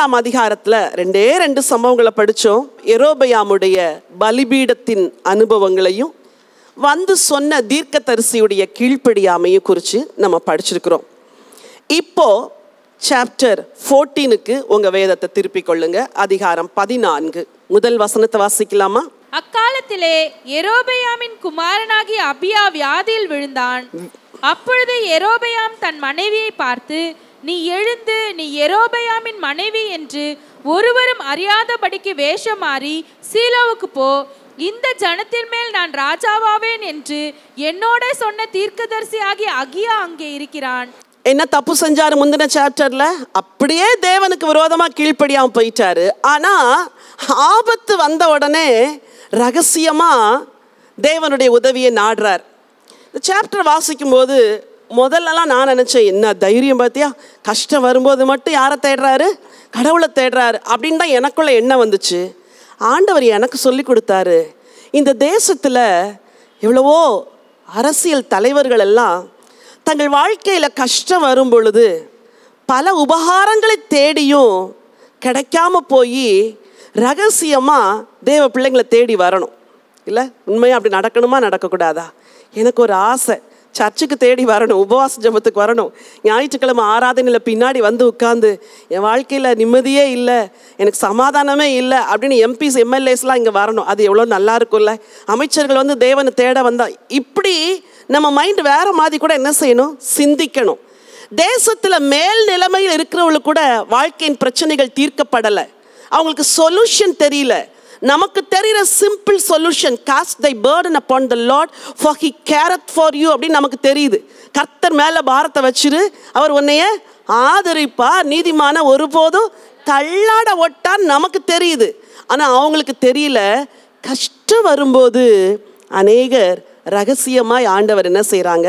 14ஆம் அதிகாரத்தில் 2 சம்பவங்களை படித்தோம். யெரொபெயாமுடைய பலிபீடத்தின் அனுபவங்களையும் வந்து சொன்ன தீர்க்கதரிசியுடைய கீழ்ப்படியாமையும் குறித்து நம்ம படிச்சிருக்கிறோம். இப்போ சாப்டர் 14க்கு உங்கள் வேதத்தை திருப்பிக் கொள்ளுங்க. அதிகாரம் 14 முதல் வசனத்தை வாசிக்கலாமா? அக்காலத்திலே யெரொபெயாமின் குமாரனாகிய அபியா வியாதியில் விழுந்தான். அப்பொழுது யெரொபெயாம் தன் மனைவியை பார்த்து, நீ எழுந்து நீ யெரொபெயாமின் மனைவி என்று ஒருவரும் அறியாதபடிக்கு வேஷம் மாறி சீலோவுக்கு போ, இந்த ஜனத்தின் மேல் நான் ராஜாவாவேன் என்று என்னோட சொன்ன தீர்க்கதரிசி ஆகிய அகியா அங்கே இருக்கிறான். என்ன தப்பு செஞ்சாரு முந்தின சாப்டர்ல? அப்படியே தேவனுக்கு விரோதமாக கீழ்ப்படியாமல் போயிட்டாரு. ஆனால் ஆபத்து வந்த உடனே ரகசியமாக தேவனுடைய உதவியை நாடுறார். இந்த சாப்டர் வாசிக்கும் போது முதல்லலாம் நான் நினச்சேன், என்ன தைரியம் பார்த்தியா, கஷ்டம் வரும்போது மட்டும் யாரை தேடுறாரு? கடவுளை தேடுறாரு அப்படின்னு தான் எனக்குள்ள எண்ணம் வந்துச்சு. ஆண்டவர் எனக்கு சொல்லி கொடுத்தாரு, இந்த தேசத்தில் எவ்வளவோ அரசியல் தலைவர்கள் எல்லாம் தங்கள் வாழ்க்கையில் கஷ்டம் வரும் பொழுது பல உபகாரங்களை தேடியும் கிடைக்காம போய் ரகசியமாக தேவ பிள்ளைங்களை தேடி வரணும். இல்லை உண்மையாக அப்படி நடக்கணுமா நடக்கக்கூடாதா? எனக்கு ஒரு ஆசை, சர்ச்சுக்கு தேடி வரணும், உபவாச ஜெபத்துக்கு வரணும், ஞாயிற்றுக்கிழமை ஆராதனையில் பின்னாடி வந்து உட்காந்து என் வாழ்க்கையில் நிம்மதியே இல்லை, எனக்கு சமாதானமே இல்லை அப்படின்னு எம்பிஸ் எம்எல்ஏஸ்லாம் இங்கே வரணும். அது எவ்வளோ நல்லா இருக்கும்ல. அமைச்சர்கள் வந்து தேவனை தேட வந்தா இப்படி நம்ம மைண்ட் வேறு மாதிரி கூட என்ன செய்யணும்? சிந்திக்கணும். தேசத்தில் மேல் நிலைமையில் இருக்கிறவங்களுக்கு கூட வாழ்க்கையின் பிரச்சனைகள் தீர்க்கப்படலை, அவங்களுக்கு சொல்யூஷன் தெரியல. நமக்கு தெரிகிற simple solution, cast thy burden upon the Lord for he careth for you அப்படின்னு நமக்கு தெரியுது. கர்த்தர் மேலே பாரத்தை வச்சிரு, அவர் உன்னைய ஆதரிப்பா, நீதிமான ஒருபோதும் தள்ளாட ஒட்டான்னு நமக்கு தெரியுது. ஆனால் அவங்களுக்கு தெரியல. கஷ்டம் வரும்போது அநேகர் ரகசியமாய் ஆண்டவர் என்ன செய்கிறாங்க?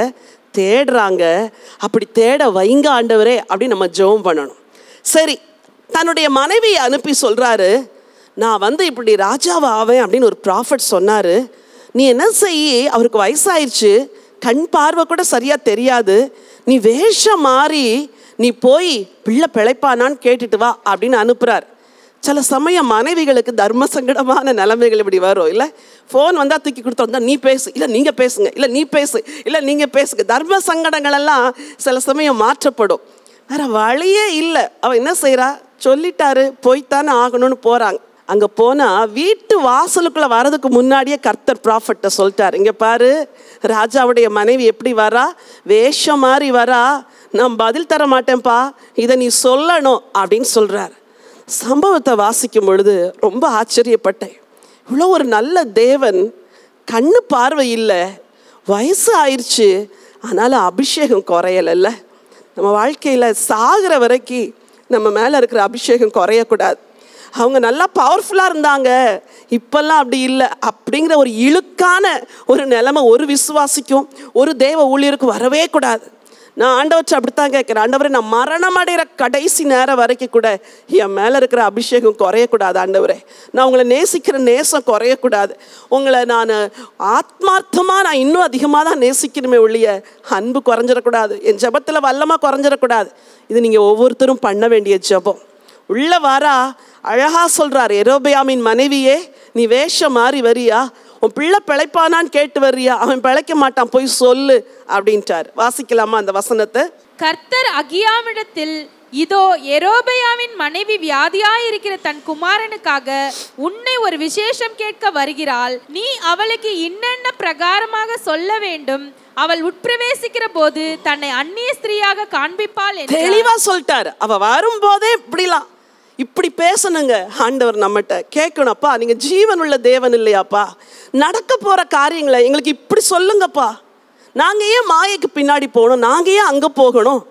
தேடுறாங்க. அப்படி தேட வைங்க ஆண்டவரே அப்படின்னு நம்ம ஜெபம் பண்ணணும். சரி, தன்னுடைய மனைவியை அனுப்பி சொல்கிறாரு, நான் வந்து இப்படி ராஜாவை ஆவேன் அப்படின்னு ஒரு ப்ராஃபட் சொன்னார். நீ என்ன செய்யி, அவருக்கு வயசாயிடுச்சு, கண் பார்வை கூட சரியாக தெரியாது, நீ வேஷம் மாறி நீ போய் பிள்ளை பிழைப்பானான்னு கேட்டுட்டு வா அப்படின்னு அனுப்புகிறார். சில சமயம் மனைவிகளுக்கு தர்ம சங்கடமான நிலைமைகள் இப்படி வரும். இல்லை ஃபோன் வந்தால் தூக்கி கொடுத்தோம், நீ பேசு, இல்லை நீங்கள் பேசுங்க, இல்லை நீ பேசு, இல்லை நீங்கள் பேசுங்க. தர்ம சங்கடங்களெல்லாம் சில சமயம் மாற்றப்படும். வேறு வழியே இல்லை. அவள் என்ன செய்கிறா? சொல்லிட்டாரு, போய்த்தானே ஆகணும்னு போகிறாங்க. அங்கே போனால் வீட்டு வாசலுக்குள்ளே வர்றதுக்கு முன்னாடியே கர்த்தர் ப்ராஃபட்டை சொல்லிட்டார், இங்கே பாரு ராஜாவுடைய மனைவி எப்படி வரா, வேஷம் மாதிரி வரா, நான் பதில் தர மாட்டேன்ப்பா, இதை நீ சொல்லணும் அப்படின்னு சொல்கிறார். சம்பவத்தை வாசிக்கும் பொழுது ரொம்ப ஆச்சரியப்பட்டேன். இவ்வளோ ஒரு நல்ல தேவன், கண்ணு பார்வை இல்லை, வயசு ஆயிடுச்சு, ஆனாலும் அபிஷேகம் குறையலைல்ல. நம்ம வாழ்க்கையில் சாகிற வரைக்கும் நம்ம மேலே இருக்கிற அபிஷேகம் குறையக்கூடாது. அவங்க நல்லா பவர்ஃபுல்லாக இருந்தாங்க, இப்பெல்லாம் அப்படி இல்லை அப்படிங்கிற ஒரு இழுக்கான ஒரு நிலைமை ஒரு விசுவாசிக்கும் ஒரு தேவ ஊழியருக்கு வரவே கூடாது. நான் ஆண்டவற்றை அப்படித்தான் கேட்குறேன், ஆண்டவரே நான் மரணம் அடைகிற கடைசி நேரம் வரைக்கும் கூட என் மேலே இருக்கிற அபிஷேகம் குறையக்கூடாது. ஆண்டவரே நான் உங்களை நேசிக்கிற நேசம் குறையக்கூடாது. உங்களை நான் ஆத்மார்த்தமாக நான் இன்னும் அதிகமாக தான் நேசிக்கணுமே ஒழிய அன்பு குறைஞ்சிடக்கூடாது, என் ஜெபத்தில் வல்லமாக குறைஞ்சிடக்கூடாது. இது நீங்கள் ஒவ்வொருத்தரும் பண்ண வேண்டிய ஜெபம். உள்ள வாரா அழகா சொல்றாரு, யெரொபெயாமின் மனைவியே நீ வேஷம் மாறி வரியா, உன் பிள்ளை பிழைப்பானான்னு கேட்டு வர்றியா, அவன் பிழைக்க மாட்டான், போய் சொல்லு அப்படின்ட்டார். வாசிக்கலாமா அந்த வசனத்தை? கர்த்தர் அகியாவிடத்தில், இதோ யெரொபெயாமின் மனைவி வியாதியாயிருக்கிற தன் குமாரனுக்காக உன்னை ஒரு விசேஷம் கேட்க வருகிறாள், நீ அவளுக்கு இன்னென்ன பிரகாரமாக சொல்ல வேண்டும், அவள் உட்பிரவேசிக்கிற போது தன்னை அந்நிய ஸ்திரீயாக காண்பிப்பாள் என்று தெளிவா சொல்லிட்டாரு. அவ வரும்போதே இப்படிலாம் இப்படி பேசணுங்க. ஆண்டவர் நம்மகிட்ட கேட்கணும்ப்பா, நீங்க ஜீவன் உள்ள தேவன் இல்லையாப்பா, நடக்க போற காரியங்களை எங்களுக்கு இப்படி சொல்லுங்கப்பா, நாங்க ஏன் மாயைக்கு பின்னாடி போகணும், நாங்க ஏன் அங்க போகணும்?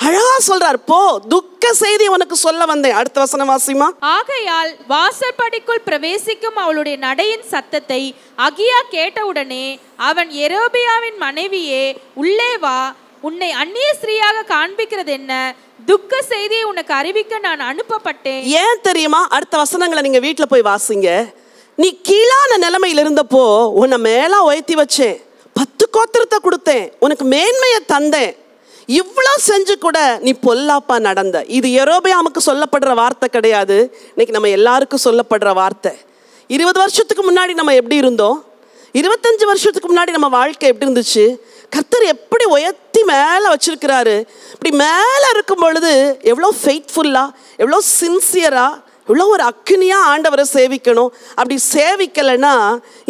அழகா சொல்றார், போ, துக்க செய்தி உனக்கு சொல்ல வந்தேன். அடுத்த வசனம் வாசிமா. ஆகையால் வாசற்படிக்குள் பிரவேசிக்கும் அவளுடைய நடையின் சத்தத்தை அகியா கேட்டவுடனே அவன், யெரொபெயாமின் மனைவியே உள்ளே வா, உன்னை அந்நிய ஸ்திரீயாக காண்பிக்கிறது என்ன, துக்க செய்தியை உனக்கு அறிவிக்க நான் அனுப்பப்பட்டேன். ஏன் தெரியுமா? அடுத்த வசனங்களை நீங்க வீட்டில் போய் வாசிங்க. நீ கீழான நிலைமையில் இருந்தப்போ உன்னை மேலா உயர்த்தி வச்சேன், 10 கோத்திரத்தை கொடுத்தேன், உனக்கு மேன்மையை தந்தேன். இவ்வளோ செஞ்சு கூட நீ பொல்லாப்பா நடந்த. இது யெரொபெயாமுக்கு சொல்லப்படுற வார்த்தை கிடையாது, இன்னைக்கு நம்ம எல்லாருக்கும் சொல்லப்படுற வார்த்தை. 20 வருஷத்துக்கு முன்னாடி நம்ம எப்படி இருந்தோம், 25 வருஷத்துக்கு முன்னாடி நம்ம வாழ்க்கை எப்படி இருந்துச்சு, கர்த்தர் எப்படி உயர்த்தி மேலே வச்சிருக்கிறாரு. இப்படி மேலே இருக்கும் பொழுது எவ்வளோ ஃபெய்த்ஃபுல்லாக, எவ்வளோ சின்சியராக, எவ்வளோ ஒரு அக்னியாக ஆண்டவரை சேவிக்கணும். அப்படி சேவிக்கலைன்னா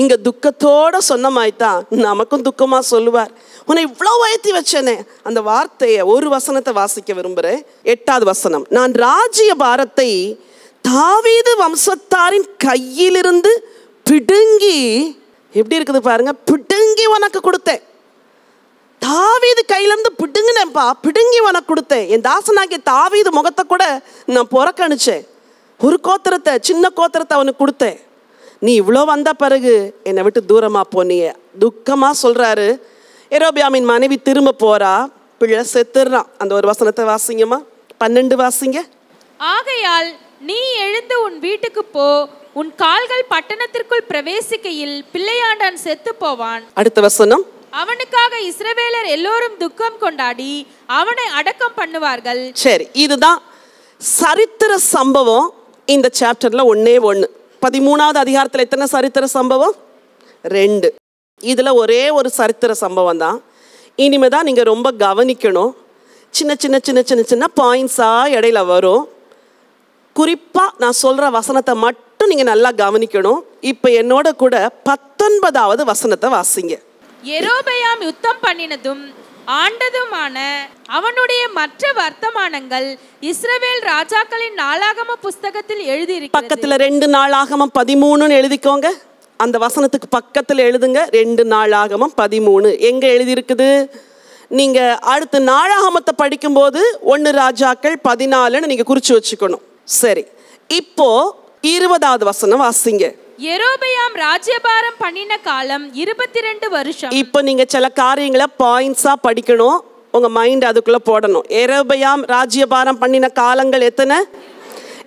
இங்கே துக்கத்தோடு சொன்ன மாதிரி தான் நமக்கும் துக்கமாக சொல்லுவார். உன்னை இவ்வளோ உயர்த்தி வச்சேனே. அந்த வார்த்தையை ஒரு வசனத்தை வாசிக்க விரும்புகிறேன். 8வது வசனம். நான் ராஜ்ய பாரத்தை தாவீது வம்சத்தாரின் கையிலிருந்து பிடுங்கி, எப்படி இருக்குது பாருங்க, பிடுங்கி உனக்கு கொடுத்தேன். தாவீது கையிலேருந்து பிடுங்கினேன்ப்பா, பிடுங்கி உனக்கு கொடுத்தேன். என் தாசனாகிய தாவீது முகத்தை கூட நான் புறக்கணிச்சேன். ஒரு கோத்திரத்தை, சின்ன கோத்திரத்தை அவனுக்கு கொடுத்தேன். நீ இவ்வளோ வந்த பிறகு என்னை விட்டு தூரமாக போனிய. துக்கமாக சொல்கிறாரு. யெரொபெயாமின் மனைவி திரும்ப போறா, பிள்ளை செத்துறான். அந்த ஒரு வசனத்தை வாசிங்கம்மா, 12 வாசிங்க. ஆகையால் நீ எழுந்து உன் வீட்டுக்கு போ, உன் கால்கள் பட்டணத்திற்குள் பிரவேசிக்கையில் பிள்ளையாண்டான் செத்து போவான். அடுத்த வசனம். அவனுக்காக இஸ்ரவேலர் எல்லோரும் துக்கம் கொண்டாடி அவனை அடக்கம் பண்ணுவார்கள். சரி, இதுதான் சரித்திர சம்பவம். இந்த சாப்டர்ல ஒன்னே ஒன்று. 13வது அதிகாரத்தில் எத்தனை சரித்திர சம்பவம்? 2. இதுல ஒரே ஒரு சரித்திர சம்பவம் தான். இனிமே தான் நீங்க ரொம்ப கவனிக்கணும். சின்ன சின்ன சின்ன சின்ன சின்ன பாயிண்ட்ஸா இடையில வரும். குறிப்பா நான் சொல்ற வசனத்தை மட்டும் நீங்க நல்லா கவனிக்கணும். இப்ப என்னோட கூட 19வது வசனத்தை வாசிங்க. யெரொபெயாம் யுத்தம் பண்ணினதும் ஆண்டதுமான அவனுடைய மற்ற வர்த்தமானங்கள் இஸ்ரவேல் ராஜாக்களின் நாளாகம புஸ்தகத்தில் எழுதியிருக்கிறது. பக்கத்துல 2 நாளாகமம் 13 எழுதிக்கோங்க. அந்த வசனத்துக்கு பக்கத்துல எழுதுங்க. 2 நாளாகமம் 13 எங்க எழுதியிருக்குது? நீங்க அடுத்த நாளாகமத்தை படிக்கும்போது 1 ராஜாக்கள் 14 நீங்க குறிச்சு வச்சுக்கணும். சரி, இப்போ 20வது வசனம் வாசிங்க. யெரொபெயாம் ராஜ்யபாரம் பண்ணின காலம் 22 வருஷம். இப்போ நீங்க சில காரியங்களை பாயிண்ட்ஸா படிக்கணும், உங்க மைண்ட் அதுக்குள்ள போடணும். யெரொபெயாம் ராஜ்யபாரம் பண்ணின காலங்கள் எத்தனை?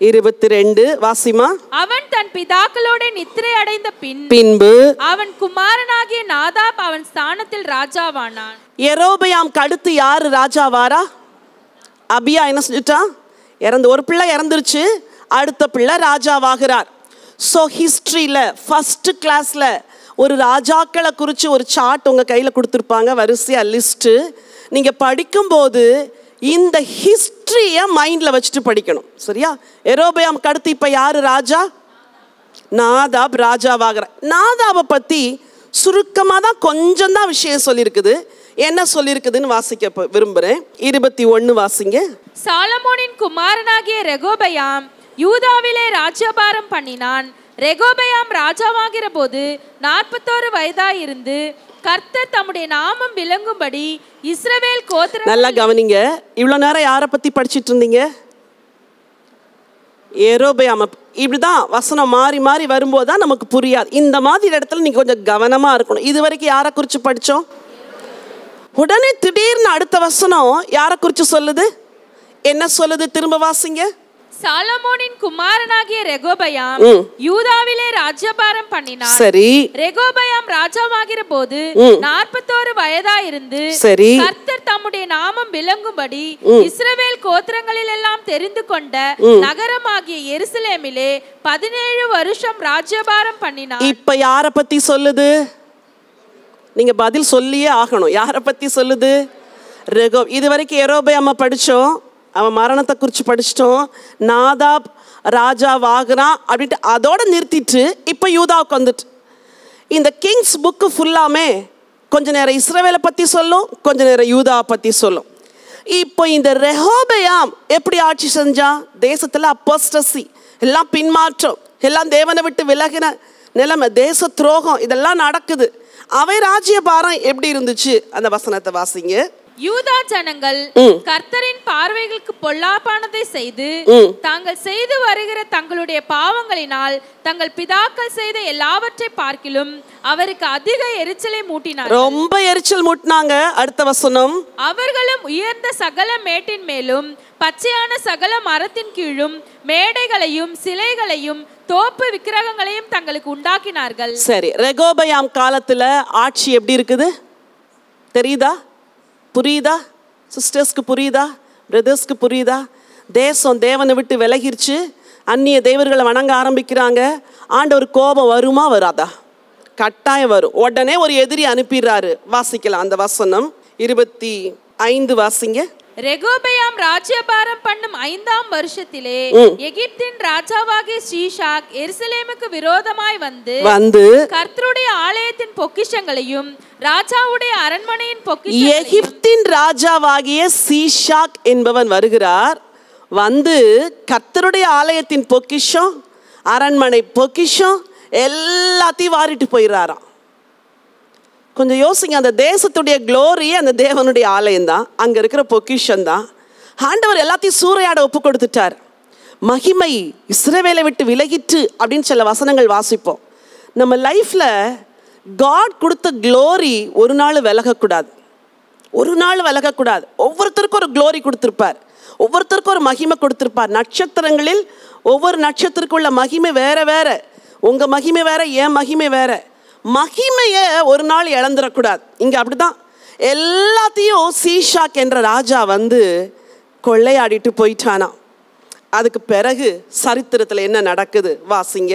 22. வாசிமா. அவன் தன் பிதாக்களோட நித்திரை அடைந்த பின்பு அவன் குமாரனாகிய நாதாப் அவன் ஸ்தானத்தில் ராஜாவானான். யெரொபெயாம் அடுத்து யாரு ராஜாவாரா? அபியா என்ன செஞ்சுட்டா? ஒரு பிள்ளை இறந்துருச்சு, அடுத்த பிள்ளை ராஜாவாகிறார். ஸோ ஹிஸ்ட்ரியில் ஃபஸ்ட்டு கிளாஸில் ஒரு ராஜாக்களை குறித்து ஒரு சார்ட் உங்கள் கையில் கொடுத்துருப்பாங்க, வரிசையாக லிஸ்ட்டு. நீங்கள் படிக்கும்போது இந்த ஹிஸ்ட்ரியை மைண்டில் வச்சுட்டு படிக்கணும், சரியா? யெரொபெயாம் அடுத்து இப்போ யார் ராஜா? நாதாப் ராஜாவாகிறார். நாதாபை பற்றி சுருக்கமாக தான் கொஞ்சம் தான் விஷயம் சொல்லியிருக்குது. என்ன சொல்லியிருக்குதுன்னு வாசிக்க விரும்புகிறேன். 21 வாசிங்க. சாலமோனின் குமாரனாகிய ரெகோபெயாம் யூதாவிலே ராஜ்யபாரம் பண்ணினான். ரெகோபெயாம் ராஜாவாகிற போது 41 வயதாயிருந்து கர்த்தர் தம்முடைய நாமம் விளங்கும்படி இஸ்ரவேல் கோத்திரம். நல்லா கவனிங்க. இவ்வளோ நேரம் யாரை பற்றி படிச்சுட்டு இருந்தீங்க? யெரொபெயாம். இப்படிதான் வசனம் மாறி மாறி வரும்போது தான் நமக்கு புரியாது. இந்த மாதிரி இடத்துல நீங்கள் கொஞ்சம் கவனமாக இருக்கணும். இது வரைக்கும் யாரை குறித்து படித்தோம்? உடனே திடீர்னு அடுத்த வசனம் யாரை குறித்து சொல்லுது? என்ன சொல்லுது? திரும்ப வாசிங்க. சாலமோனின் குமாரனாகிய ரெகோபெயாம் யூதாவிலே ராஜ்யபாரம் பண்ணினான். சரி. ரெகோபெயாம் ராஜாவாகிற போது 41 வயதாயிருந்து கர்த்தர் தம்முடைய நாமம் விளங்கும்படி இஸ்ரவேல் கோத்திரங்களில் எல்லாம் தெரிந்து கொண்ட நகரமாகிய எருசலேமிலே 17 வருஷம் ராஜ்யபாரம் பண்ணினான். இப்ப யாரை பத்தி சொல்லுது? நீங்க பதில் சொல்லியே ஆகணும். யாரை பத்தி சொல்லுது? இதுவரைக்கும் யெரொபெயாம் படிச்சோம், அவன் மரணத்தை குறித்து படிச்சிட்டோம். நாதாப் ராஜாவாகிறான் அப்படின்ட்டு அதோட நிறுத்திட்டு இப்போ யூதாவுக்கு வந்துட்டு இந்த கிங்ஸ் புக்கு ஃபுல்லாமே கொஞ்ச நேரம் இஸ்ரவேலை பற்றி சொல்லும், கொஞ்ச நேரம் யூதாவை பற்றி சொல்லும். இப்போ இந்த ரெகோபெயாம் எப்படி ஆட்சி செஞ்சான்? தேசத்தில் அப்போஸ்டசி, எல்லாம் பின்மாற்றம், எல்லாம் தேவனை விட்டு விலகின நிலைமை, தேச துரோகம், இதெல்லாம் நடக்குது. அவை ராஜ்யபாரம் எப்படி இருந்துச்சு? அந்த வசனத்தை வாசிங்க. யூதா ஜனங்கள் கர்த்தரின் பார்வைகளுக்கு பொல்லாப்பானதை செய்து தாங்கள் செய்து வருகிற தங்களுடைய பாவங்களினால் தங்கள் பிதாக்கள் செய்த எல்லாவற்றை பார்க்கிலும் அவருக்கு அதிக எரிச்சலை மூட்டினார். ரொம்ப எரிச்சல் மூட்டினாங்க. அடுத்த வசனம். அவர்களும் உயர்ந்த சகல மேட்டின் மேலும் பச்சையான சகல மரத்தின் கீழும் மேடைகளையும் சிலைகளையும் தோப்பு விக்கிரகங்களையும் தங்களுக்கு உண்டாக்கினார்கள். சரி, ரெகோபெயாம் காலத்துல ஆட்சி எப்படி இருக்குது தெரியுதா? புரியுதா? சிஸ்டர்ஸ்க்கு புரியுதா? பிரதர்ஸ்க்கு புரியுதா? தேசம் தேவனை விட்டு விலகிருச்சு, அந்நிய தேவர்களை வணங்க ஆரம்பிக்கிறாங்க. ஆண்டவர் கோபம் வருமா வராதா? கட்டாயம் வரும். உடனே ஒரு எதிரி அனுப்பிடுறாரு. வாசிக்கலாம் அந்த வசனம் 25 வாசிங்க. ரெகோபெயாம் ராஜ்யபாரம் பண்ணும் 5ஆம் வருஷத்திலே எகிப்தின் ராஜாவாகிய சீஷாக் எருசலேமுக்கு விரோதமாய் வந்து கர்த்தருடைய ஆலயத்தின் பொக்கிஷங்களையும் ராஜாவுடைய அரண்மனையின் பொக்கிஷங்களையும். எகிப்தின் ராஜாவாகிய சீஷாக் என்பவன் வருகிறார். வந்து கர்த்தருடைய ஆலயத்தின் பொக்கிஷம், அரண்மனை பொக்கிஷம் எல்லாத்தையும் வாரிட்டு போயிடுறாராம். கொஞ்சம் யோசிங்க, அந்த தேசத்துடைய க்ளோரியே அந்த தேவனுடைய ஆலயம் தான், அங்கே இருக்கிற பொக்கிஷன் தான். ஆண்டவர் எல்லாத்தையும் சூறையாட ஒப்பு கொடுத்துட்டார். மகிமை இஸ்ரவேலை விட்டு விலகிட்டு அப்படின்னு சில வசனங்கள் வாசிப்போம். நம்ம லைஃப்பில் காட் கொடுத்த க்ளோரி ஒரு நாள் விலகக்கூடாது, ஒரு நாள் விலகக்கூடாது. ஒவ்வொருத்தருக்கும் ஒரு க்ளோரி கொடுத்துருப்பார், ஒவ்வொருத்தருக்கும் ஒரு மகிமை கொடுத்துருப்பார். நட்சத்திரங்களில் ஒவ்வொரு நட்சத்திரக்குள்ள மகிமை வேற வேற. உங்கள் மகிமை வேற, என் மகிமை வேற. மகிமையை ஒரு நாள் இழந்துடக்கூடாது. இங்கே அப்படிதான் எல்லாத்தையும் சீஷாக் என்ற ராஜா வந்து கொள்ளையாடிட்டு போயிட்டானா. அதுக்கு பிறகு சரித்திரத்தில் என்ன நடக்குது வாசிங்க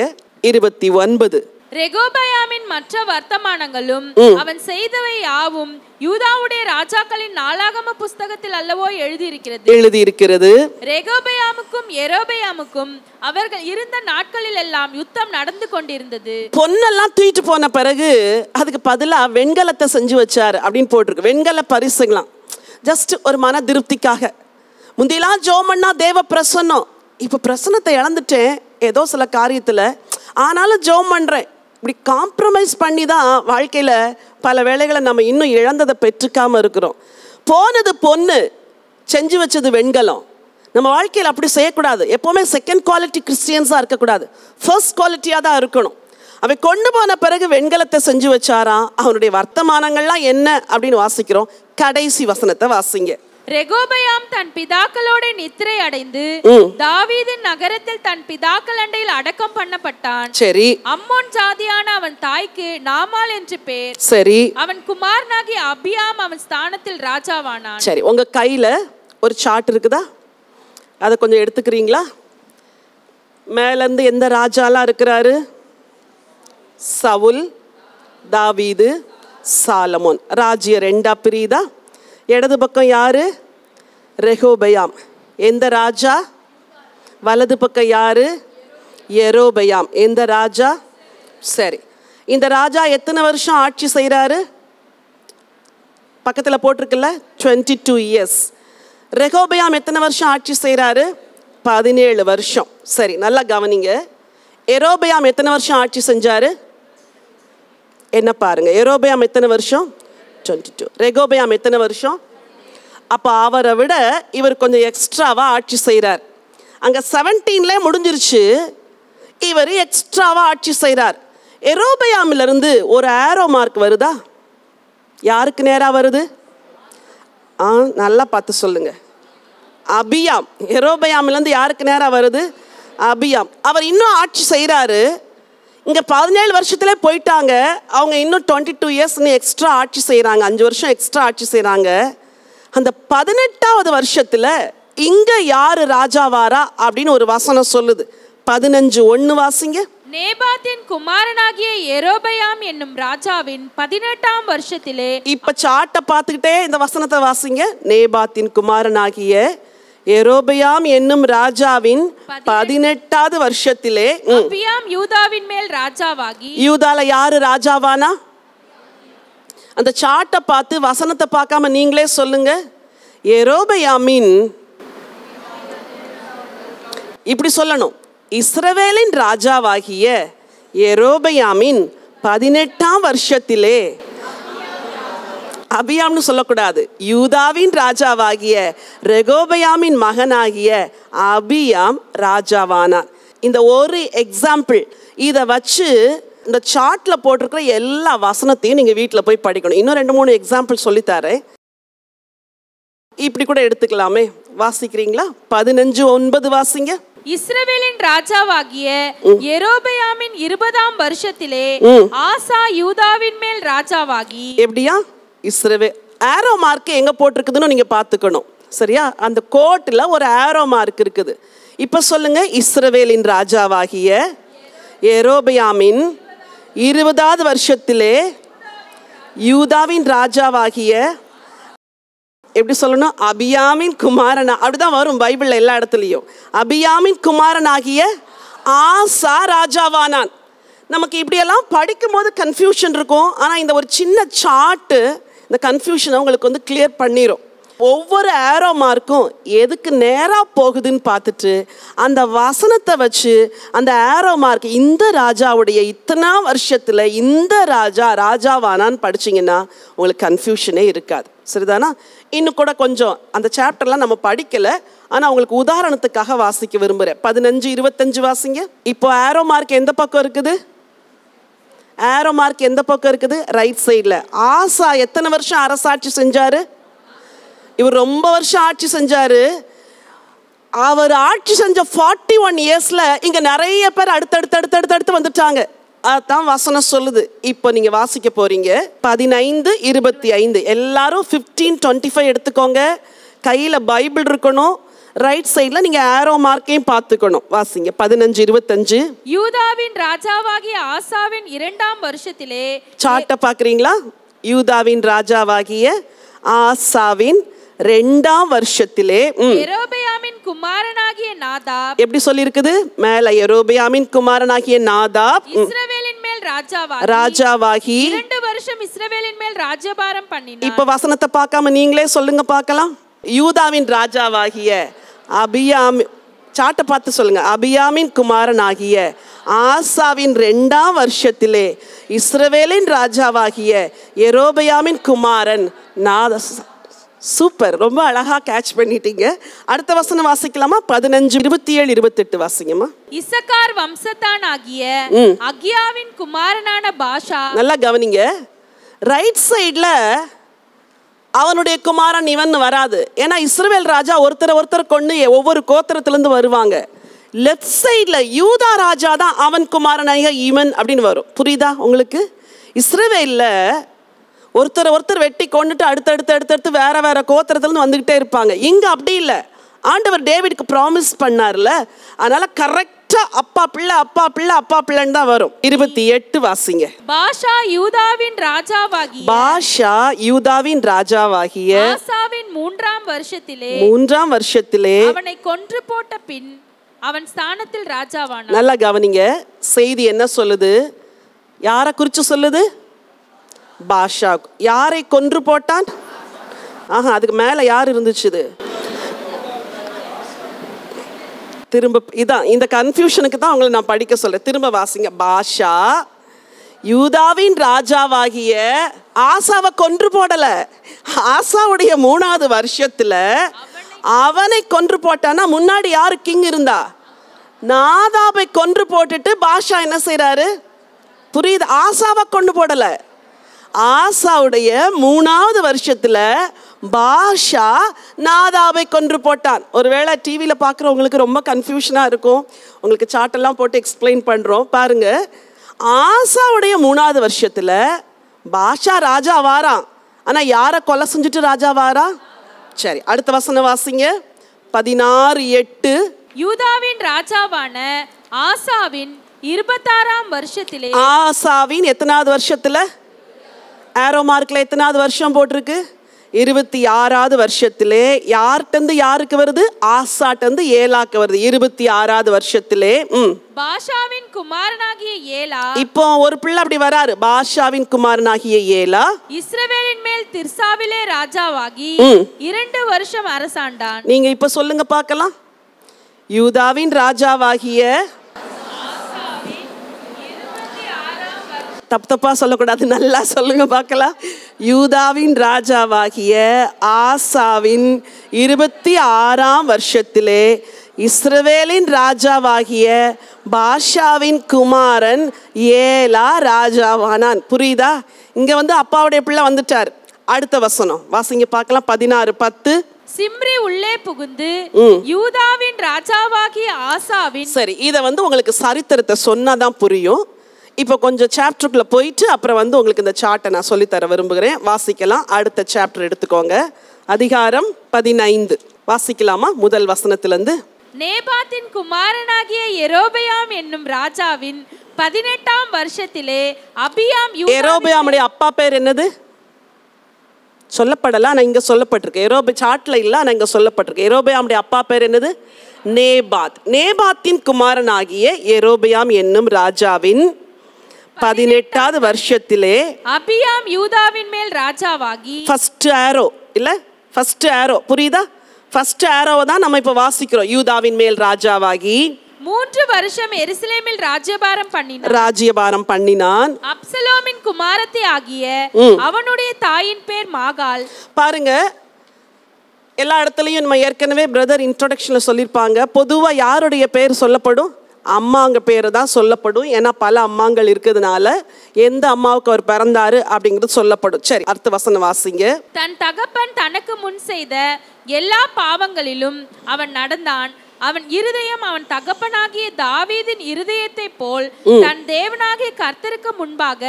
29. ரெகோபெயாமின் மற்ற வர்த்தமானங்களும் அவன் செய்தவை யாவும் யூதாவுடைய ராஜாக்களின் நாளாகம புஸ்தகத்தில் அல்லவோ எழுதியிருக்கிறது. ரெகோபெயாமுக்கும் எரோபெயாமுக்கும் அவர்கள் இருந்த நாட்களில் எல்லாம் யுத்தம் நடந்து கொண்டிருந்தது. பொன்னெல்லாம் தூக்கிட்டு போன பிறகு அதுக்கு பதிலாக வெண்கலத்தை செஞ்சு வச்சாரு அப்படின்னு போட்டிருக்கு. வெண்கல பரிசுங்களாம், ஜஸ்ட் ஒரு மன திருப்திக்காக. முந்தியெல்லாம் ஜோமன்னா தேவ பிரசன்னம், இப்போ பிரசன்னத்தை இழந்துட்டேன் ஏதோ சில காரியத்தில், ஆனாலும் ஜோம் பண்ணுறேன். இப்படி காம்ப்ரமைஸ் பண்ணி தான் வாழ்க்கையில் பல வேளைகளை நம்ம இன்னும் இழந்ததை பெற்றுக்காமல் இருக்கிறோம். போனது பொண்ணு, செஞ்சு வச்சது வெண்கலம். நம்ம வாழ்க்கையில் அப்படி செய்யக்கூடாது. எப்போவுமே செகண்ட் குவாலிட்டி கிறிஸ்டியன்ஸாக இருக்கக்கூடாது, ஃபர்ஸ்ட் குவாலிட்டியாக தான் இருக்கணும். அவன் கொண்டு போன பிறகு வெண்கலத்தை செஞ்சு வச்சாராம். அவனுடைய வர்த்தமானங்கள்லாம் என்ன அப்படின்னு வாசிக்கிறோம். கடைசி வசனத்தை வாசிங்க. ரெகோபெயாம் தன் பிதாக்களோட நித்திரை அடைந்து தாவீதின் நகரத்தில் தன் பிதாக்கள் அண்டையில் அடக்கம் பண்ணப்பட்டான். சரி. அம்மோன் ஜாதியான அவன் தாய்க்கு நாமால் என்று பேர். சரி. அவன் குமாரனாகிய அபியாம் அவன் ஸ்தானத்தில் ராஜாவானான். சரி, உங்க கையில ஒரு சார்ட் இருக்குதா? அதை கொஞ்சம் எடுத்துக்கிறீங்களா? மேலேருந்து எந்த ராஜாலாம் இருக்கிறாரு? சவுல், தாவீது, சாலமோன். ராஜ்ய ரெண்டா பிரியுதா? இடது பக்கம் யாரு? ரெகோபெயாம். எந்த ராஜா? வலது பக்கம் யாரு? எரோபெயாம். எந்த ராஜா? சரி, இந்த ராஜா எத்தனை வருஷம் ஆட்சி செய்கிறாரு? பக்கத்தில் போட்டிருக்குல்ல, 22 இயர்ஸ். ரெகோபெயாம் எத்தனை வருஷம் ஆட்சி செய்கிறாரு? 17 வருஷம். சரி, நல்லா கவனிங்க. எரோபெயாம் எத்தனை வருஷம் ஆட்சி செஞ்சாரு? என்ன பாருங்க, எரோபெயாம் எத்தனை வருஷம்? 22. ரெகோபெயாம் எத்தனை வருஷம்? அப்போ அவரை விட இவர் கொஞ்சம் எக்ஸ்ட்ராவாக ஆட்சி செய்கிறார். அங்கே 17லே முடிஞ்சிருச்சு, இவர் எக்ஸ்ட்ராவாக ஆட்சி செய்கிறார். எரோபெயாமிலிருந்து ஒரு ஆரோ மார்க் வருதா? யாருக்கு நேராக வருது? நல்லா பார்த்து சொல்லுங்க. அபியாம். எரோபெயாமிலேருந்து யாருக்கு நேராக வருது? அபியாம். அவர் இன்னும் ஆட்சி செய்கிறாரு. இங்கே 17 வருஷத்துலேயே போயிட்டாங்க. அவங்க இன்னும் 22 இயர்ஸ் எக்ஸ்ட்ரா ஆட்சி செய்கிறாங்க, 5 வருஷம் எக்ஸ்ட்ரா ஆட்சி செய்கிறாங்க. அந்த 18வது வருஷத்தில் இங்கே யார் ராஜாவாரா அப்படின்னு ஒரு வசனம் சொல்லுது. 15:1 வாசிங்க. நேபாத்தின் குமாரனாகிய எரோபெயாம் என்னும் ராஜாவின் 18ஆம் வருஷத்திலே. இப்போ சாட்டை பார்த்துக்கிட்டே இந்த வசனத்தை வாசிங்க. நேபாத்தின் குமாரனாகிய எரோபெயாம் என்னும் ராஜாவின் 18வது வருஷத்திலே அபியாம் யூதாவின் மேல் ராஜாவாகி. யூதால யாரு ராஜாவானா? அந்த சாட்டை பார்த்து வசனத்தை பார்க்காம நீங்களே சொல்லுங்க. எரோபெயாமின், இப்படி சொல்லணும், இஸ்ரவேலின் ராஜாவாகிய எரோபெயாமின் 18ஆம் வருஷத்திலே. அபியாம்னு சொல்லக்கூடாது, யூதாவின் ராஜாவாகிய ரெகோபெயாமின் மகனாகிய அபியாம் ராஜாவானார். இந்த ஒரு எக்ஸாம்பிள், இதை வச்சு இந்த சார்ட்ல போட்டிருக்கிற எல்லா வசனத்தையும் நீங்க வீட்டில் போய் படிக்கணும். இன்னும் 2-3 எக்ஸாம்பிள் சொல்லித்தாரேன். இப்படி கூட எடுத்துக்கலாமே. வாசிக்கிறீங்களா? 15:9 வாசிங்க. இஸ்ரவேலின் ராஜாவாகிய எரோபெயாமின் 20ஆம் வருஷத்திலே ஆசா யூதாவின் மேல் ராஜாவாகி. எப்படியா? இஸ்ரவேல் ஆரோ மார்க் எங்கே போட்டிருக்குதுன்னு நீங்கள் பார்த்துக்கணும். சரியா? அந்த கோட்டில் ஒரு ஆரோ மார்க் இருக்குது. இப்போ சொல்லுங்க, இஸ்ரவேலின் ராஜாவாகிய யெரொபெயாமின் 20வது வருஷத்திலே யூதாவின் ராஜாவாகிய, எப்படி சொல்லணும், அபியாமின் குமாரனா, அப்படிதான் வரும் பைபிளில் எல்லா இடத்துலையும். அபியாமின் குமாரனாகிய ஆசா ராஜாவானான். நமக்கு இப்படியெல்லாம் படிக்கும்போது கன்ஃபியூஷன் இருக்கும். ஆனால் இந்த ஒரு சின்ன சார்ட்டு இந்த கன்ஃபியூஷனை உங்களுக்கு வந்து கிளியர் பண்ணிடும். ஒவ்வொரு ஆரோ மார்க்கும் எதுக்கு நேராக போகுதுன்னு பார்த்துட்டு அந்த வசனத்தை வச்சு அந்த ஆரோ மார்க் இந்த ராஜாவுடைய இத்தனை வருஷத்தில் இந்த ராஜாவானான்னு படிச்சிங்கன்னா உங்களுக்கு கன்ஃபியூஷனே இருக்காது. சரிதானா? இன்னும் கூட கொஞ்சம் அந்த சாப்டர்லாம் நம்ம படிக்கலை, ஆனால் உங்களுக்கு உதாரணத்துக்காக வாசிக்க விரும்புகிறேன். 15-25 வாசிங்க. இப்போ ஆரோ மார்க் எந்த பக்கம் இருக்குது? ஆரோ மார்க் எந்த பக்கம் இருக்குது? ரைட் சைடில். ஆசா எத்தனை வருஷம் அரசாட்சி செஞ்சாரு? இவர் ரொம்ப வருஷம் ஆட்சி செஞ்சாரு. அவர் ஆட்சி செஞ்ச 41 இயர்ஸில் இங்கே நிறைய பேர் அடுத்தடுத்து வந்துட்டாங்க. அதுதான் வசனம் சொல்லுது. இப்போ நீங்கள் வாசிக்க போறீங்க 15-25. எல்லாரும் 15-25 எடுத்துக்கோங்க. கையில் பைபிள் இருக்கணும். ரைட் சைடில் நீங்கள் ஆரோ மார்க்கையும் பார்த்துக்கணும். வாசிங்க 15-25. யூதாவின் ராஜாவாகிய ஆசாவின் 2ஆம் வருஷத்திலே, சார்ட்டை பார்க்குறீங்களா? யூதாவின் ராஜாவாகிய ஆசாவின் 2ஆம் வருஷத்திலே யெரொபெயாமின் குமாரனாகிய நாதாப், எப்படி சொல்லி இருக்குது மேல? யெரொபெயாமின் குமாரனாகிய நாதாப் இஸ்ரவேலின் மேல் ராஜாவாகி 2 வருஷம் இஸ்ரவேலின் மேல் ராஜ்யபாரம் பண்ணினான். இப்ப வசனத்தை பார்க்காம நீங்களே சொல்லுங்க பார்க்கலாம். யூதாவின் ராஜாவாகிய அபியாமி, சாட்டை பார்த்து சொல்லுங்க. அபியாமின் குமாரனாகிய ஆசாவின் 2ஆம் வருஷத்திலே இஸ்ரவேலின் ராஜாவாகிய யெரொபெயாமின் குமாரன் நாதா. சூப்பர், ரொம்ப அழகா கேட்ச் பண்ணிட்டீங்க. அடுத்த வசனம் வாசிக்கலாமா? 15-27-28 வாசிங்கம்மா. இசக்கார் வம்சத்தான் ஆகிய அகியாவின் குமாரனான பாஷா. நல்லா கவனிங்க. ரைட் சைட்ல அவனுடைய குமாரன் இவன் வராது. ஏன்னா இஸ்ரவேல் ராஜா ஒருத்தர் கொண்டு ஒவ்வொரு கோத்திரத்திலிருந்து வருவாங்க. லெஃப்ட் சைட்ல யூதா ராஜா தான் அவன் குமாரனாக இவன் அப்படின்னு வரும். புரியுதா உங்களுக்கு? இஸ்ரவேல்ல ஒருத்தர் வெட்டி கொண்டுட்டு அடுத்தடுத்து வேற கோத்திரத்துலேருந்து வந்துக்கிட்டே இருப்பாங்க. இங்கே அப்படி இல்லை. ஆண்டவர் டேவிட்க்கு ப்ராமிஸ் பண்ணார்ல, அதனால கரெக்டாக அப்பா பிள்ளைன்னு தான் வரும். 28 வாசிங்க. பாஷா யூதாவின் ராஜாவாகிய ஆசாவின் 3ஆம் வருஷத்திலே அவனை கொன்று போட்ட பின் அவன் ஸ்தானத்தில் ராஜாவானான். நல்லா கவனிங்க. செய்தி என்ன சொல்லுது? யாரை குறித்து சொல்லுது? பாஷா. யாரை கொன்று போட்டான்? அதுக்கு மேல யார் இருந்துச்சு? திரும்ப இதான் இந்த கன்ஃபியூஷனுக்கு தான் உங்களை நான் படிக்க சொல்றேன். திரும்ப வாசிங்க. பாஷா யூதாவின் ராஜாவாகிய ஆசாவை கொன்று போடல. ஆசாவுடைய 3ஆவது வருஷத்துல அவனை கொன்று போட்டானா முன்னாடி யாரு கிங் இருந்தா? நாதாபை கொன்று போட்டுட்டு பாஷா என்ன செய்யறாரு? புரியுது? ஆசாவை கொண்டு போடல. ஆசாவுடைய 3ஆவது வருஷத்துல பாஷா நாதாபை கொன்று போட்டான். ஒருவேளை டிவியில் பார்க்குறவங்களுக்கு ரொம்ப கன்ஃபியூஷனாக இருக்கும். உங்களுக்கு சார்ட்டெல்லாம் போட்டு எக்ஸ்பிளைன் பண்ணுறோம் பாருங்க. ஆசாவுடைய 3ஆவது வருஷத்தில் பாஷா ராஜா வாரான். ஆனால் யாரை கொலை செஞ்சுட்டு ராஜா வாரா? சரி, அடுத்த வசனம் வாசிங்க. 16:8. யூதாவின் ராஜாவான ஆசாவின் 26ஆம் வருஷத்திலே. ஆசாவின் எத்தனாவது வருஷத்துல? ஆரோ மார்க்ல எத்தனாவது வருஷம் போட்டிருக்கு? 26வது வருஷத்திலே. யார்கிட்ட யாருக்கு வருது? ஆசாட்டந்து ஏலாக்கு வருது. 26வது வருஷத்திலே பாஷாவின் குமாரனாகிய ஏலா. இப்போ ஒரு பிள்ளை அப்படி வராரு. பாஷாவின் குமாரனாகிய ஏலா இஸ்ரவேலின் மேல் திர்சாவிலே ராஜாவாகி 2 வருஷம் அரசாண்டான். நீங்க இப்ப சொல்லுங்க பார்க்கலாம். யூதாவின் ராஜாவாகிய, தப்பா சொல்லக்கூடாது, நல்லா சொல்லுங்க பார்க்கலாம். யூதாவின் ராஜாவாகிய ஆசாவின் 26ஆம் வருஷத்திலே இஸ்ரவேலின் ராஜாவாகிய பாஷாவின் குமாரன் ஏலா ராஜாவானான். புரியுதா? இங்க வந்து அப்பாவுடைய பிள்ளை வந்துட்டார். அடுத்த வசனம் வாசிங்க பார்க்கலாம். 16:10. சிம்ரி உள்ளே புகுந்து யூதாவின் ராஜாவாகிய ஆசாவின். சரி, இதை வந்து உங்களுக்கு சரித்திரத்தை சொன்னாதான் புரியும். இப்போ கொஞ்சம் சாப்டருக்குள்ளே போயிட்டு அப்புறம் உங்களுக்கு இந்த சார்ட்டை நான் சொல்லித்தர விரும்புகிறேன். வாசிக்கலாம். அடுத்த சாப்டர் எடுத்துக்கோங்க. அதிகாரம் 15 வாசிக்கலாமா? முதல் வசனத்திலிருந்து. நேபாத்தின் குமாரனாகிய யெரொபெயாம் என்னும் ராஜாவின் 18ஆம் வருஷத்திலே அபியாம் யெரொபெயாமுடைய அப்பா பேர் என்னது? சொல்லப்படல. நான் இங்க சொல்லப்பட்டிருக்கு. சார்ட்ல இல்ல, நான் இங்க சொல்லப்பட்டிருக்கு. யெரொபெயாமுடைய அப்பா பேர் என்னது? நேபாத். நேபாத்தின் குமாரனாகிய யெரொபெயாம் என்னும் ராஜாவின் 18வது வருஷத்திலே அபியாம் யூதாவின் மேல் ராஜாவாகி. ஃபர்ஸ்ட் ஆரோ இல்ல, ஃபர்ஸ்ட் ஆரோ புரியுதா? ஃபர்ஸ்ட் ஆரோவை தான் நம்ம இப்ப வாசிக்கிறோம். யூதாவின் மேல் ராஜாவாகி 3 வருஷம் எருசலேமில் ராஜ்யபாரம் பண்ணினான். அப்சலோமின் குமாரத்தி ஆகிய அவனுடைய தாயின் பேர் மாகாள். பாருங்க, எல்லா இடத்துலையும் நம்ம ஏற்கனவே பிரதர் இன்ட்ரோடக்ஷன்ல சொல்லியிருப்பாங்க. பொதுவா யாருடைய பேர் சொல்லப்படும்? அம்மாங்க பேரு தான் சொல்லப்படும். ஏன்னா பல அம்மாங்கள் இருக்கிறதுனால எந்த அம்மாவுக்கு அவர் பிறந்தாரு அப்படிங்கிறது சொல்லப்படும். சரி, அடுத்த வசனம் வாசிங்க. தன் தகப்பன் தனக்கு முன் செய்த எல்லா பாவங்களிலும் அவன் நடந்தான். அவன் இருதயம் அவன் தகப்பனாகிய தாவீதின் இருதயத்தை போல் தன் தேவனாகிய கர்த்தருக்கு முன்பாக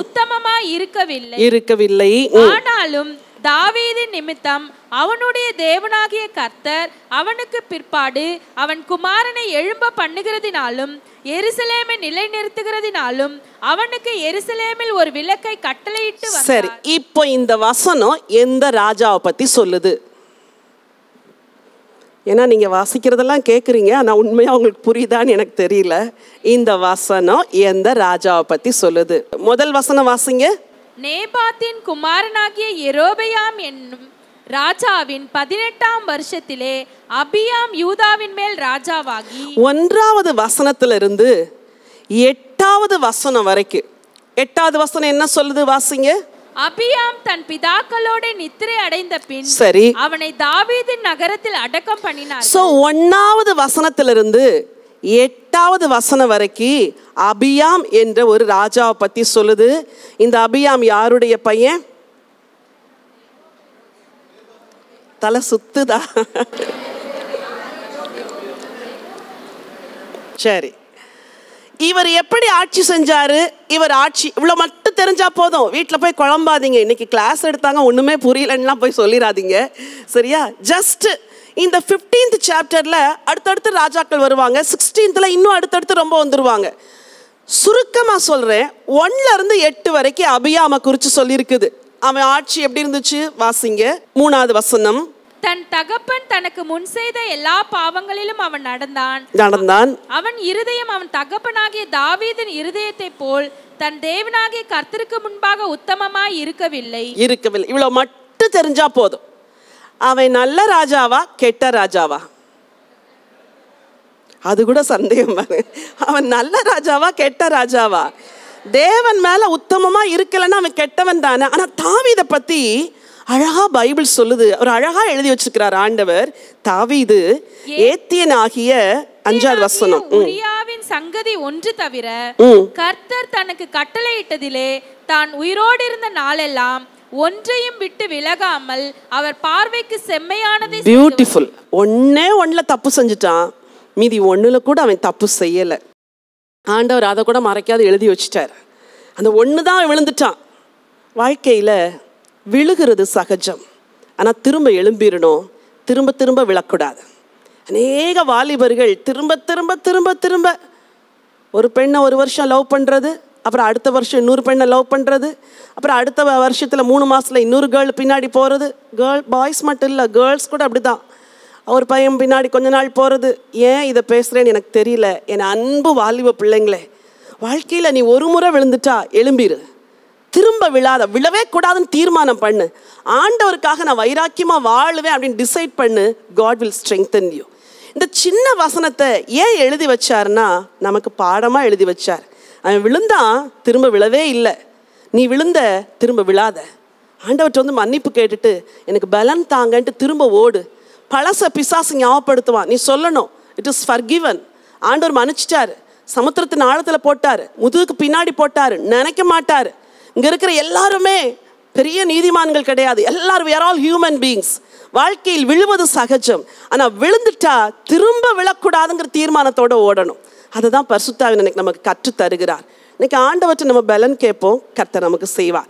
உத்தமமாய் இருக்கவில்லை. ஆனாலும் தாவீதின் நிமித்தம் அவனுடைய தேவனாகிய கர்த்தர் அவனுக்கு பிற்பாடு அவன் குமாரனை எழும்ப பண்ணுகிறதினாலும் எருசலேமை நிலைநிறுத்துகிறதினாலும் அவனுக்கு எருசலேமில் ஒரு விளக்கை கட்டளையிட்டு வந்தார். சரி, இப்போ இந்த வசனம் எந்த ராஜாவை பத்தி சொல்லுது? ஏன்னா நீங்கள் வாசிக்கிறதெல்லாம் கேட்குறீங்க, ஆனால் உண்மையாக உங்களுக்கு புரியுதான்னு எனக்கு தெரியல. இந்த வசனம் எந்த ராஜாவை பற்றி சொல்லுது? முதல் வசனம் வாசிங்க. நேபாத்தின் குமாரனாகிய யெரொபெயாம் என்னும் ராஜாவின் 18ஆம் வருஷத்திலே அபியாம் யூதாவின் மேல் ராஜாவாகி. 1வது வசனத்திலிருந்து 8வது வசனம் வரைக்கும். 8வது வசனம் என்ன சொல்லுது? வாசிங்க. அபியாம் தன் பிதாக்களோட நித்திரை அடைந்த பின் சரி அவனை தாவீதின் நகரத்தில் அடக்கம் பண்ணினார். சோ 1வது வசனத்திலிருந்து 8வது வசனம் வரைக்கும் அபியாம் என்ற ஒரு ராஜாவை பத்தி சொல்லுது. இந்த அபியாம் யாருடைய பையன்? தலை சுத்துதா? சரி, இவர் எப்படி ஆட்சி செஞ்சாரு? இவர் ஆட்சி இவ்வளவு மட்டும் தெரிஞ்சா போதும். வீட்டில் போய் குழம்பாதீங்க. இன்னைக்கு கிளாஸ் எடுத்தாங்க ஒண்ணுமே புரியலன்னா போய் சொல்லிடாதீங்க, சரியா? ஜஸ்ட் இந்த 15th சாப்டர்ல அடுத்தடுத்து ராஜாக்கள் வருவாங்க. 16th இன்னும் அடுத்தடுத்து ரொம்ப வந்துருவாங்க. சுருக்கமா சொல்றேன், 1ல இருந்து 8 வரைக்கும் அபியாம குறிச்சு சொல்லியிருக்குது. அவன் ஆட்சி எப்படி இருந்துச்சு? வாசிங்க. 3வது வசனம். தன் தகப்பன் தனக்கு முன் செய்த எல்லா பாவங்களிலும் அவன் நடந்தான். அவன் இருதயம் அவன் தகப்பனாகிய தாவீதின் இருதயத்தை போல் தன் தேவனாகிய கர்த்தருக்கு முன்பாக உத்தமமாய் இருக்கவில்லை. இவ்வளவு மட்டும் தெரிஞ்சா போதும். அவன் நல்ல ராஜாவா கெட்ட ராஜாவா? அது கூட சந்தேகம். அவன் நல்ல ராஜாவா கெட்ட ராஜாவா? தேவன் மேல உத்தமமா இருக்கலன்னா அவன் கெட்டவன் தானே. ஆனா தாவீதை பத்தி அழகா பைபிள் சொல்லுது. அவர் அழகா எழுதி வச்சிருக்கிறார் ஆண்டவர். தாவீது ஏத்தியன் ஆகிய 5வது வசனம். உரியாவின் சங்கதி ஒன்று தவிர கர்த்தர் தனக்கு கட்டளையிட்டதிலே தான் உயிரோடு இருந்த நாளெல்லாம் ஒன்றையும் விட்டு விலகாமல் அவர் பார்வைக்கு செம்மையானதை. பியூட்டிஃபுல். ஒன்னுல தப்பு செஞ்சுட்டான், மீதி 1ல கூட அவன் தப்பு செய்யல. ஆண்டவர் அதை கூட மறைக்காத எழுதி வச்சுட்டார். அந்த 1 தான் விழுந்துட்டான். வாழ்க்கையில விழுகிறது சகஜம், ஆனா திரும்ப எழும்பிடணும். திரும்ப திரும்ப விழக்கூடாது. அநேக வாலிபர்கள் திரும்ப திரும்ப திரும்ப திரும்ப ஒரு பெண்ணை 1 வருஷம் லவ் பண்றது, அப்புறம் அடுத்த வருஷம் இன்னொரு பெண்ணை லவ் பண்றது, அப்புறம் அடுத்த வருஷத்துல 3 மாசத்துல இன்னொரு கேர்ள் பின்னாடி போறது. பாய்ஸ் மட்டும் இல்லை, கேர்ள்ஸ் கூட அப்படிதான். ஒரு பையன் பின்னாடி கொஞ்ச நாள் போறது. ஏன் இதை பேசுறேன்னு எனக்கு தெரியல. என் அன்பு வாலிப பிள்ளைங்களே, வாழ்க்கையில நீ ஒரு முறை விழுந்துட்டா எழும்பிரு. திரும்ப விழவே கூடாதுன்னு தீர்மானம் பண்ணு. ஆண்டவருக்காக நான் வைராக்கியமா வாழுவேன் அப்படின்னு டிசைட் பண்ணு. God will strengthen you. இந்த சின்ன வசனத்தை ஏன் எழுதி வச்சாருன்னா நமக்கு பாடமா எழுதி வச்சார். அவன் விழுந்தான், திரும்ப விழவே இல்லை. நீ விழுந்த, திரும்ப விழாத. ஆண்டவர்கிட்ட மன்னிப்பு கேட்டுட்டு எனக்கு பலன் தாங்கன்ட்டு திரும்ப ஓடு. பழச பிசாசு ஞாபகப்படுத்துவான். நீ சொல்லணும், இட் இஸ் ஃபர்கிவன். ஆண்டவர் மன்னிச்சிட்டாரு, சமுத்திரத்தின் ஆழத்துல போட்டாரு, முதுகுக்கு பின்னாடி போட்டாரு. நினைக்க மாட்டாரு. இங்க இருக்கிற எல்லாருமே பெரிய நீதிமான்கள் கிடையாது. எல்லாரும் we are all human beings. வாழ்க்கையில் விழுவது சகஜம். ஆனா விழுந்துட்டா திரும்ப விழக்கூடாதுங்கிற தீர்மானத்தோட ஓடணும். அதுதான் பரிசுத்த ஆவியானவர் நமக்கு கற்று தருகிறார். இன்னைக்கு ஆண்டவற்றை நம்ம பலன் கேட்போம், கர்த்தர் நமக்கு செய்வார்.